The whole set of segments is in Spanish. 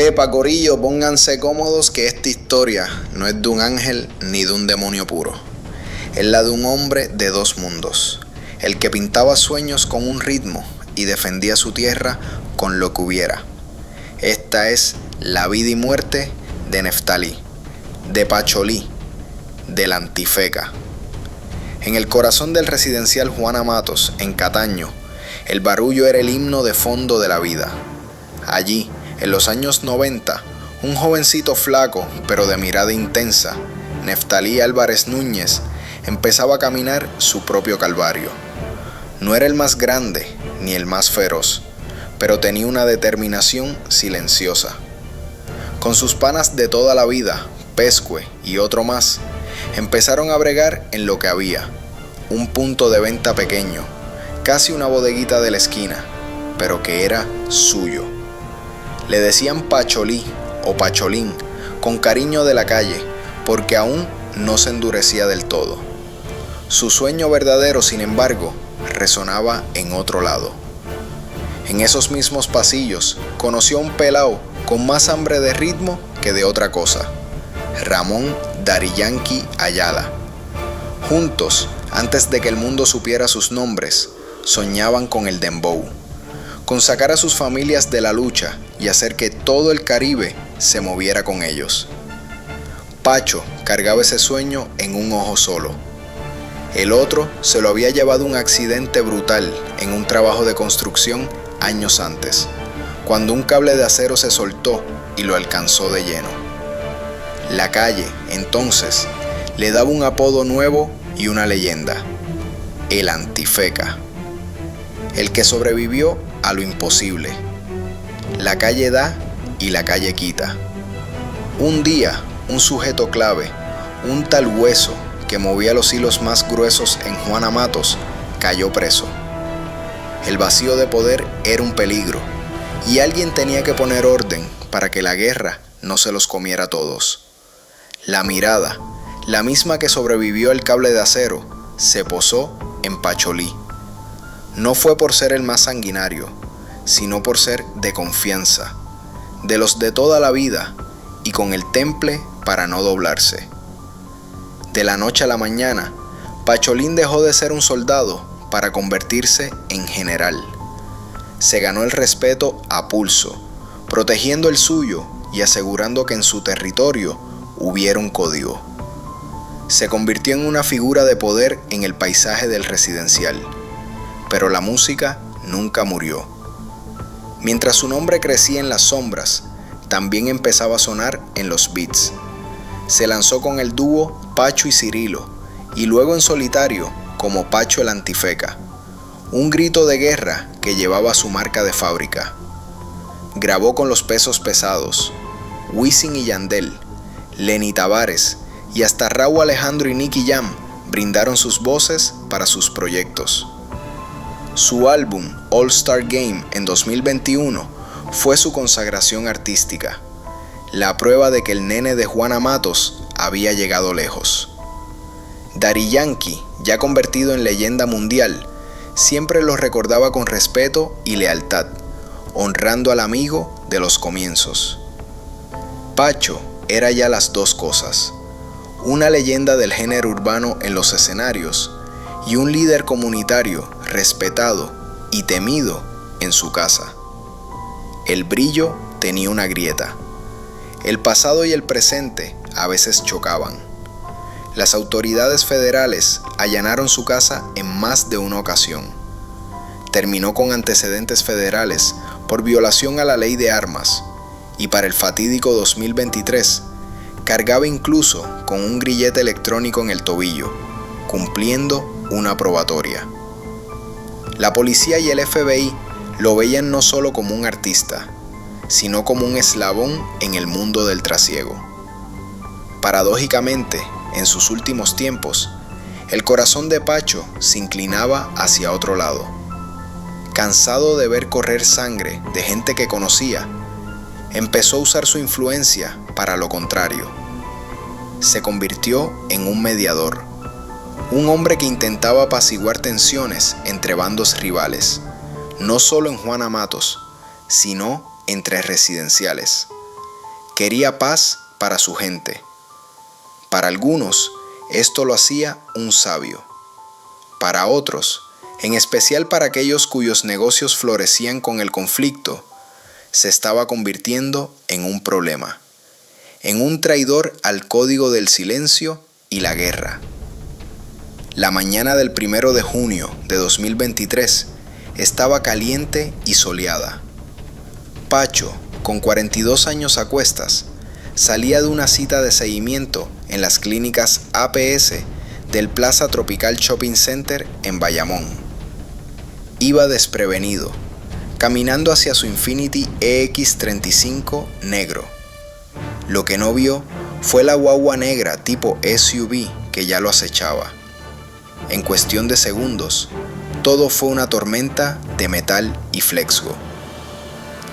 Epa, corillo, pónganse cómodos que esta historia no es de un ángel ni de un demonio puro. Es la de un hombre de dos mundos, el que pintaba sueños con un ritmo y defendía su tierra con lo que hubiera. Esta es la vida y muerte de Neftalí, de Pacholí, del Antifeca. En el corazón del residencial Juana Matos, en Cataño, el barullo era el himno de fondo de la vida. Allí, en los años 90, un jovencito flaco, pero de mirada intensa, Neftalí Álvarez Núñez, empezaba a caminar su propio calvario. No era el más grande, ni el más feroz, pero tenía una determinación silenciosa. Con sus panas de toda la vida, Pescue y otro más, empezaron a bregar en lo que había, un punto de venta pequeño, casi una bodeguita de la esquina, pero que era suyo. Le decían Pacholí o Pacholín, con cariño de la calle, porque aún no se endurecía del todo. Su sueño verdadero, sin embargo, resonaba en otro lado. En esos mismos pasillos, conoció a un pelao con más hambre de ritmo que de otra cosa, Ramón Daddy Yankee Ayala. Juntos, antes de que el mundo supiera sus nombres, soñaban con el dembow, con sacar a sus familias de la lucha y hacer que todo el Caribe se moviera con ellos. Pacho cargaba ese sueño en un ojo solo. El otro se lo había llevado un accidente brutal en un trabajo de construcción años antes, cuando un cable de acero se soltó y lo alcanzó de lleno. La calle, entonces, le daba un apodo nuevo y una leyenda: el Antifeca, el que sobrevivió a lo imposible. La calle da y la calle quita. Un día, un sujeto clave, un tal Hueso, que movía los hilos más gruesos en Juana Matos, cayó preso. El vacío de poder era un peligro, y alguien tenía que poner orden para que la guerra no se los comiera a todos. La mirada, la misma que sobrevivió al cable de acero, se posó en Pacholí. No fue por ser el más sanguinario, sino por ser de confianza, de los de toda la vida, y con el temple para no doblarse. De la noche a la mañana, Pacholín dejó de ser un soldado para convertirse en general. Se ganó el respeto a pulso, protegiendo el suyo y asegurando que en su territorio hubiera un código. Se convirtió en una figura de poder en el paisaje del residencial, pero la música nunca murió. Mientras su nombre crecía en las sombras, también empezaba a sonar en los beats. Se lanzó con el dúo Pacho y Cirilo, y luego en solitario como Pacho el Antifeca, un grito de guerra que llevaba su marca de fábrica. Grabó con los pesos pesados, Wisin y Yandel, Lenny Tavares y hasta Rauw Alejandro y Nicky Jam brindaron sus voces para sus proyectos. Su álbum All Star Game en 2021 fue su consagración artística, la prueba de que el nene de Juana Matos había llegado lejos. Daddy Yankee, ya convertido en leyenda mundial, siempre lo recordaba con respeto y lealtad, honrando al amigo de los comienzos. Pacho era ya las dos cosas: una leyenda del género urbano en los escenarios y un líder comunitario respetado y temido en su casa. El brillo tenía una grieta. El pasado y el presente a veces chocaban. Las autoridades federales allanaron su casa en más de una ocasión. Terminó con antecedentes federales por violación a la ley de armas, y para el fatídico 2023 cargaba incluso con un grillete electrónico en el tobillo, cumpliendo una probatoria. La policía y el FBI lo veían no solo como un artista, sino como un eslabón en el mundo del trasiego. Paradójicamente, en sus últimos tiempos, el corazón de Pacho se inclinaba hacia otro lado. Cansado de ver correr sangre de gente que conocía, empezó a usar su influencia para lo contrario. Se convirtió en un mediador, un hombre que intentaba apaciguar tensiones entre bandos rivales, no solo en Juana Matos, sino entre residenciales. Quería paz para su gente. Para algunos, esto lo hacía un sabio. Para otros, en especial para aquellos cuyos negocios florecían con el conflicto, se estaba convirtiendo en un problema, en un traidor al código del silencio y la guerra. La mañana del 1 de junio de 2023 estaba caliente y soleada. Pacho, con 42 años a cuestas, salía de una cita de seguimiento en las clínicas APS del Plaza Tropical Shopping Center en Bayamón. Iba desprevenido, caminando hacia su Infiniti EX35 negro. Lo que no vio fue la guagua negra tipo SUV que ya lo acechaba. En cuestión de segundos, todo fue una tormenta de metal y flexgo.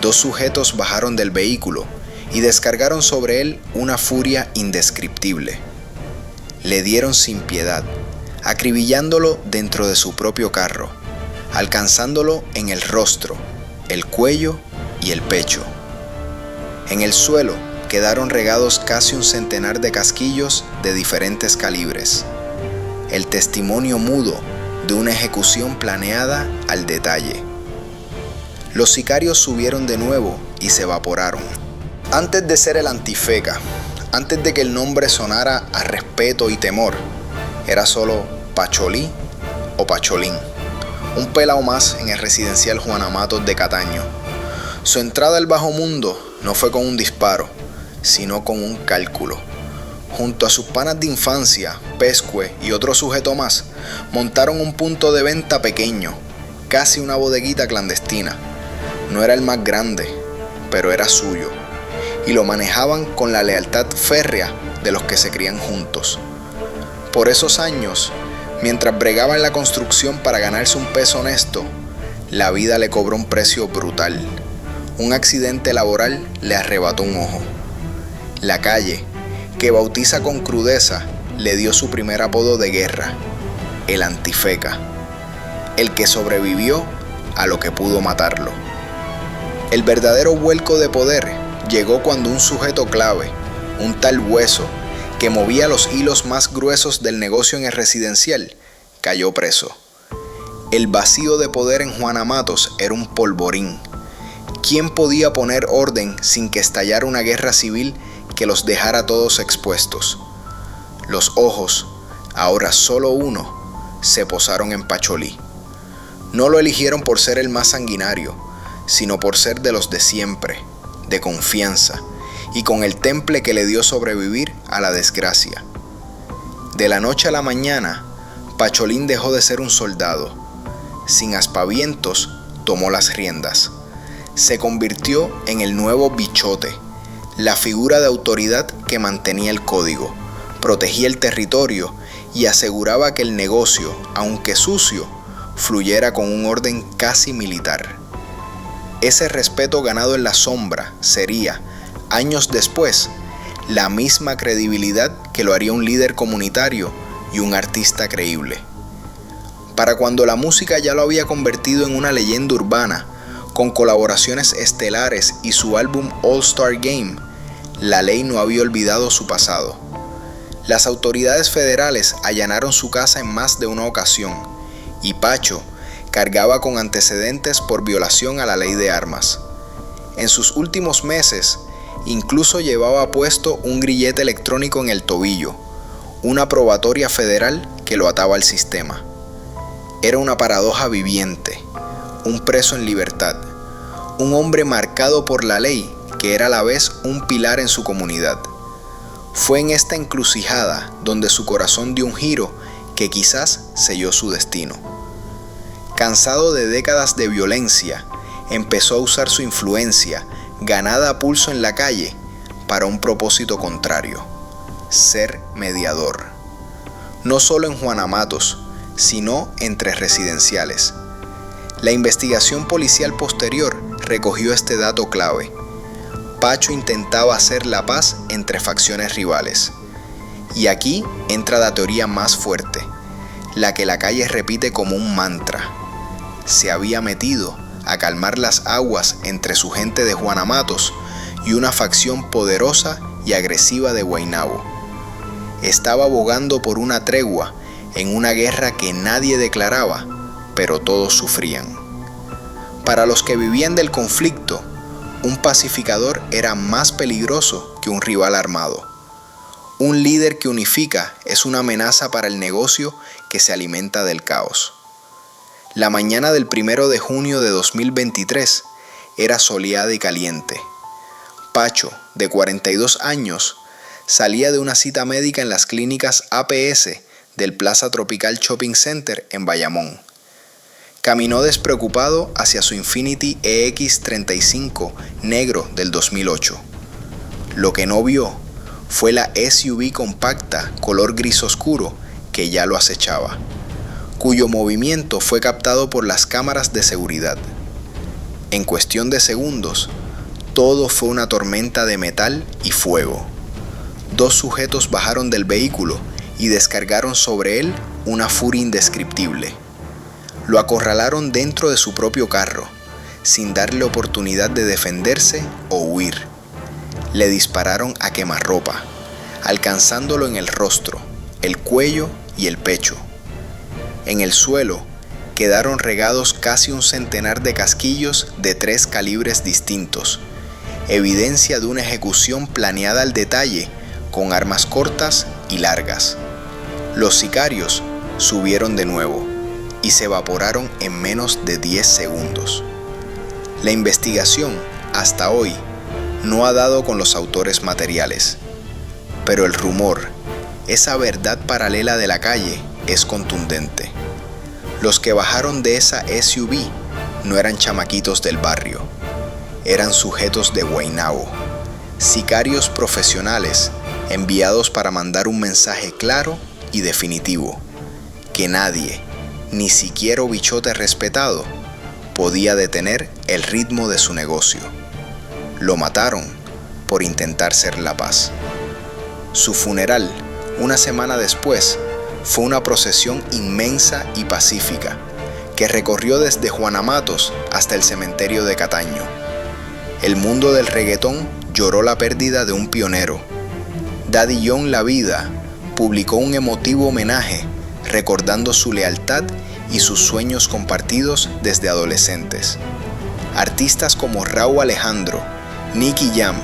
Dos sujetos bajaron del vehículo y descargaron sobre él una furia indescriptible. Le dieron sin piedad, acribillándolo dentro de su propio carro, alcanzándolo en el rostro, el cuello y el pecho. En el suelo quedaron regados casi un centenar de casquillos de diferentes calibres. El testimonio mudo de una ejecución planeada al detalle. Los sicarios subieron de nuevo y se evaporaron. Antes de ser el Antifeca, antes de que el nombre sonara a respeto y temor, era solo Pacholí o Pacholín, un pelao más en el residencial Juana Matos de Cataño. Su entrada al bajo mundo no fue con un disparo, sino con un cálculo. Junto a sus panas de infancia, Pescue y otro sujeto más, montaron un punto de venta pequeño, casi una bodeguita clandestina. No era el más grande, pero era suyo, y lo manejaban con la lealtad férrea de los que se crían juntos. Por esos años, mientras bregaba en la construcción para ganarse un peso honesto, la vida le cobró un precio brutal. Un accidente laboral le arrebató un ojo. La calle, que bautiza con crudeza, le dio su primer apodo de guerra, el Antifeca, el que sobrevivió a lo que pudo matarlo. El verdadero vuelco de poder llegó cuando un sujeto clave, un tal Hueso, que movía los hilos más gruesos del negocio en el residencial, cayó preso. El vacío de poder en Juana Matos era un polvorín. ¿Quién podía poner orden sin que estallara una guerra civil que los dejara todos expuestos? Los ojos, ahora solo uno, se posaron en Pacholí. No lo eligieron por ser el más sanguinario, sino por ser de los de siempre, de confianza, y con el temple que le dio sobrevivir a la desgracia. De la noche a la mañana, Pacholín dejó de ser un soldado. Sin aspavientos, tomó las riendas. Se convirtió en el nuevo bichote, la figura de autoridad que mantenía el código, protegía el territorio y aseguraba que el negocio, aunque sucio, fluyera con un orden casi militar. Ese respeto ganado en la sombra sería, años después, la misma credibilidad que lo haría un líder comunitario y un artista creíble. Para cuando la música ya lo había convertido en una leyenda urbana, con colaboraciones estelares y su álbum All Star Game, la ley no había olvidado su pasado. Las autoridades federales allanaron su casa en más de una ocasión, y Pacho cargaba con antecedentes por violación a la ley de armas. En sus últimos meses, incluso llevaba puesto un grillete electrónico en el tobillo, una probatoria federal que lo ataba al sistema. Era una paradoja viviente, un preso en libertad, un hombre marcado por la ley que era a la vez un pilar en su comunidad. Fue en esta encrucijada donde su corazón dio un giro que quizás selló su destino. Cansado de décadas de violencia, empezó a usar su influencia, ganada a pulso en la calle, para un propósito contrario: ser mediador. No solo en Juana Matos, sino entre residenciales. La investigación policial posterior recogió este dato clave. Pacho intentaba hacer la paz entre facciones rivales. Y aquí entra la teoría más fuerte, la que la calle repite como un mantra. Se había metido a calmar las aguas entre su gente de Juana Matos y una facción poderosa y agresiva de Guaynabo. Estaba abogando por una tregua en una guerra que nadie declaraba, pero todos sufrían. Para los que vivían del conflicto, un pacificador era más peligroso que un rival armado. Un líder que unifica es una amenaza para el negocio que se alimenta del caos. La mañana del 1 de junio de 2023 era soleada y caliente. Pacho, de 42 años, salía de una cita médica en las clínicas APS del Plaza Tropical Shopping Center en Bayamón. Caminó despreocupado hacia su Infiniti EX35 negro del 2008. Lo que no vio fue la SUV compacta color gris oscuro que ya lo acechaba, cuyo movimiento fue captado por las cámaras de seguridad. En cuestión de segundos, todo fue una tormenta de metal y fuego. 2 sujetos bajaron del vehículo y descargaron sobre él una furia indescriptible. Lo acorralaron dentro de su propio carro, sin darle oportunidad de defenderse o huir. Le dispararon a quemarropa, alcanzándolo en el rostro, el cuello y el pecho. En el suelo quedaron regados casi un centenar de casquillos de 3 calibres distintos, evidencia de una ejecución planeada al detalle con armas cortas y largas. Los sicarios subieron de nuevo y se evaporaron en menos de 10 segundos. La investigación, hasta hoy, no ha dado con los autores materiales, pero el rumor, esa verdad paralela de la calle, es contundente. Los que bajaron de esa SUV no eran chamaquitos del barrio, eran sujetos de Guaynabo, sicarios profesionales enviados para mandar un mensaje claro y definitivo, que nadie, ni siquiera un bichote respetado, podía detener el ritmo de su negocio. Lo mataron por intentar ser la paz. Su funeral, una semana después, fue una procesión inmensa y pacífica que recorrió desde Juana Matos hasta el cementerio de Cataño. El mundo del reggaetón lloró la pérdida de un pionero. Daddy John La Vida publicó un emotivo homenaje recordando su lealtad y sus sueños compartidos desde adolescentes. Artistas como Rauw Alejandro, Nicky Jam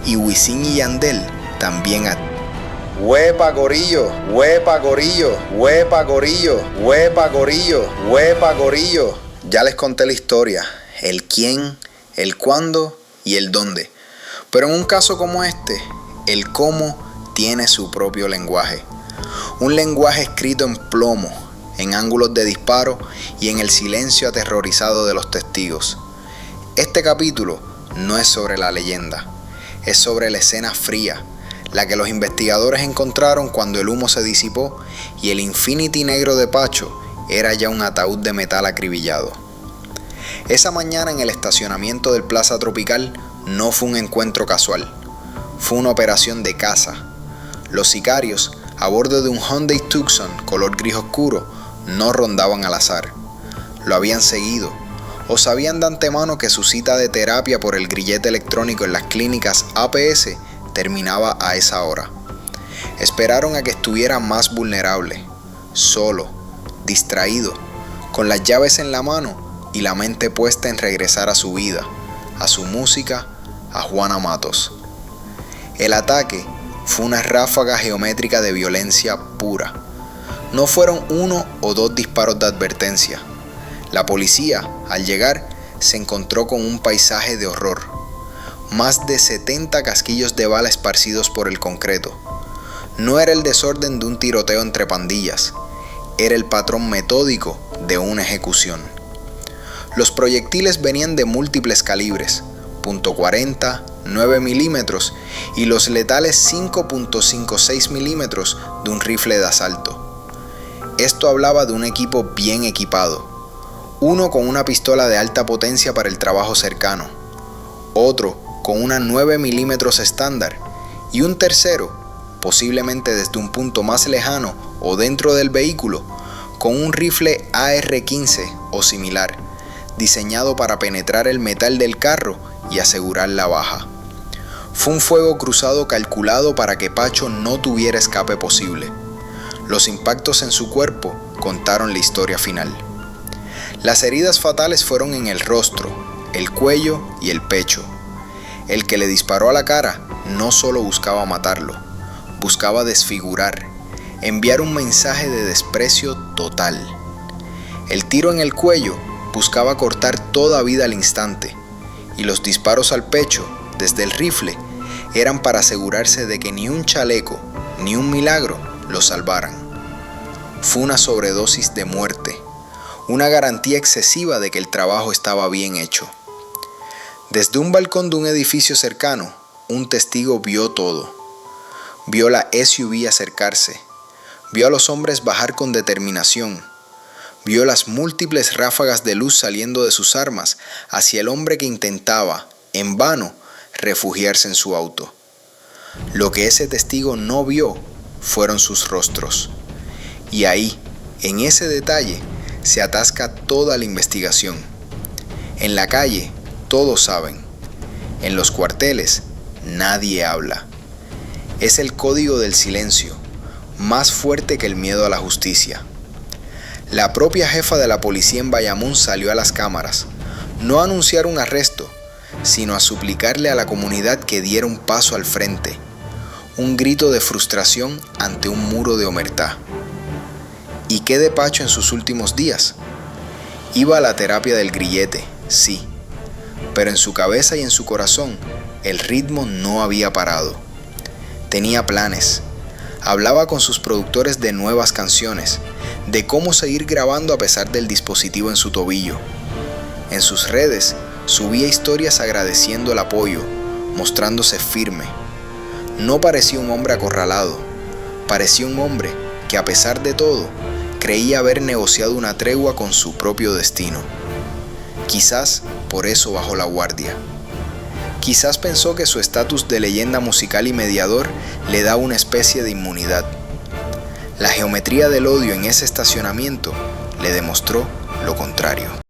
y Wisin y Yandel también ¡Huepa gorillo! ¡Huepa gorillo! ¡Huepa gorillo! ¡Huepa gorillo! ¡Huepa gorillo! Ya les conté la historia, el quién, el cuándo y el dónde. Pero en un caso como este, el cómo tiene su propio lenguaje. Un lenguaje escrito en plomo, en ángulos de disparo y en el silencio aterrorizado de los testigos. Este capítulo no es sobre la leyenda, es sobre la escena fría, la que los investigadores encontraron cuando el humo se disipó y el Infiniti negro de Pacho era ya un ataúd de metal acribillado. Esa mañana en el estacionamiento del Plaza Tropical no fue un encuentro casual, fue una operación de caza. Los sicarios, a bordo de un Hyundai Tucson color gris oscuro, no rondaban al azar. Lo habían seguido, o sabían de antemano que su cita de terapia por el grillete electrónico en las clínicas APS terminaba a esa hora. Esperaron a que estuviera más vulnerable, solo, distraído, con las llaves en la mano y la mente puesta en regresar a su vida, a su música, a Juana Matos. El ataque fue una ráfaga geométrica de violencia pura. No fueron 1 o 2 disparos de advertencia. La policía, al llegar, se encontró con un paisaje de horror. Más de 70 casquillos de bala esparcidos por el concreto. No era el desorden de un tiroteo entre pandillas, era el patrón metódico de una ejecución. Los proyectiles venían de múltiples calibres, .40, 9 milímetros y los letales 5.56 milímetros de un rifle de asalto. Esto hablaba de un equipo bien equipado. Uno con una pistola de alta potencia para el trabajo cercano, otro con una 9 milímetros estándar y un tercero, posiblemente desde un punto más lejano o dentro del vehículo, con un rifle AR-15 o similar, diseñado para penetrar el metal del carro y asegurar la baja. Fue un fuego cruzado calculado para que Pacho no tuviera escape posible. Los impactos en su cuerpo contaron la historia final. Las heridas fatales fueron en el rostro, el cuello y el pecho. El que le disparó a la cara no solo buscaba matarlo, buscaba desfigurar, enviar un mensaje de desprecio total. El tiro en el cuello buscaba cortar toda vida al instante, y los disparos al pecho, desde el rifle, eran para asegurarse de que ni un chaleco, ni un milagro lo salvaran. Fue una sobredosis de muerte, una garantía excesiva de que el trabajo estaba bien hecho. Desde un balcón de un edificio cercano, un testigo vio todo. Vio la SUV acercarse, vio a los hombres bajar con determinación, vio las múltiples ráfagas de luz saliendo de sus armas hacia el hombre que intentaba, en vano, refugiarse en su auto. Lo que ese testigo no vio fueron sus rostros. Y ahí, en ese detalle, se atasca toda la investigación. En la calle, todos saben. En los cuarteles, nadie habla. Es el código del silencio, más fuerte que el miedo a la justicia. La propia jefa de la policía en Bayamón salió a las cámaras, no a anunciar un arresto, sino a suplicarle a la comunidad que diera un paso al frente, un grito de frustración ante un muro de omertá. ¿Y qué de Pacho en sus últimos días? Iba a la terapia del grillete, sí, pero en su cabeza y en su corazón el ritmo no había parado. Tenía planes, hablaba con sus productores de nuevas canciones, de cómo seguir grabando a pesar del dispositivo en su tobillo. En sus redes subía historias agradeciendo el apoyo, mostrándose firme. No parecía un hombre acorralado, parecía un hombre que a pesar de todo, creía haber negociado una tregua con su propio destino. Quizás por eso bajó la guardia. Quizás pensó que su estatus de leyenda musical y mediador le daba una especie de inmunidad. La geometría del odio en ese estacionamiento le demostró lo contrario.